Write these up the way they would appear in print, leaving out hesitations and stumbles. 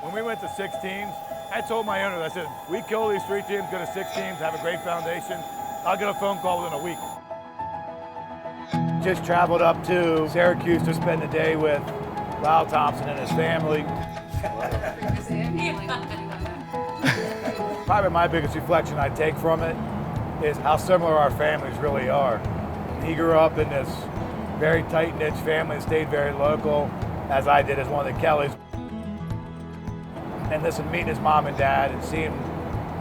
When we went to 6 teams, I told my owners, I said, we kill these 3 teams, go to 6 teams, have a great foundation. I'll get a phone call within a week. Just traveled up to Syracuse to spend the day with Lyle Thompson and his family. Probably my biggest reflection I take from it is how similar our families really are. He grew up in this very tight-knit family and stayed very local, as I did as one of the Kellys. And listen, meeting his mom and dad and seeing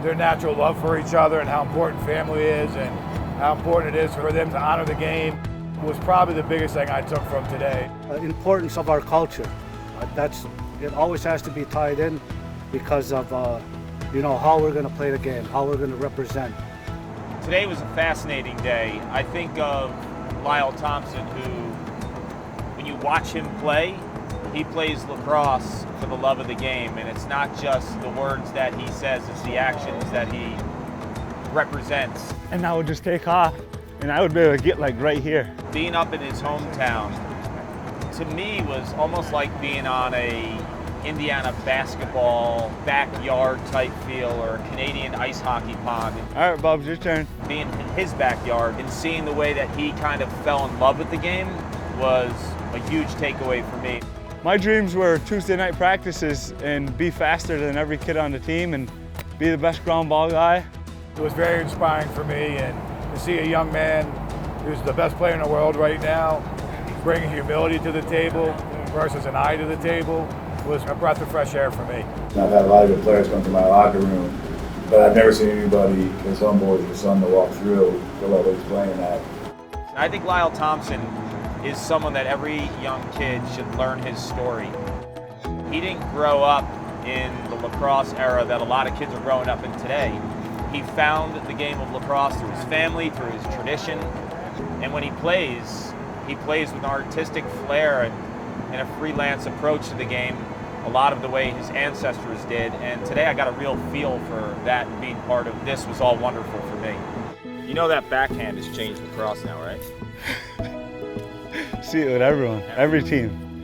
their natural love for each other and how important family is and how important it is for them to honor the game was probably the biggest thing I took from today. The importance of our culture. It always has to be tied in because of how we're going to play the game, how we're going to represent. Today was a fascinating day. I think of Lyle Thompson, who, when you watch him play, he plays lacrosse for the love of the game, and it's not just the words that he says, it's the actions that he represents. And I would just take off, and I would be able to get like right here. Being up in his hometown, to me, was almost like being on a Indiana basketball backyard type feel or a Canadian ice hockey pond. All right, Bob, your turn. Being in his backyard and seeing the way that he kind of fell in love with the game was a huge takeaway for me. My dreams were Tuesday night practices and be faster than every kid on the team and be the best ground ball guy. It was very inspiring for me, and to see a young man who's the best player in the world right now bringing humility to the table versus an eye to the table was a breath of fresh air for me. I've had a lot of good players come to my locker room, but I've never seen anybody as humble as your son to walk through the level he's playing at. I think Lyle Thompson is someone that every young kid should learn his story. He didn't grow up in the lacrosse era that a lot of kids are growing up in today. He found the game of lacrosse through his family, through his tradition, and when he plays with an artistic flair and a freelance approach to the game, a lot of the way his ancestors did. And today I got a real feel for that, and being part of this was all wonderful for me. You know that backhand has changed lacrosse now, right? See it with everyone, every team.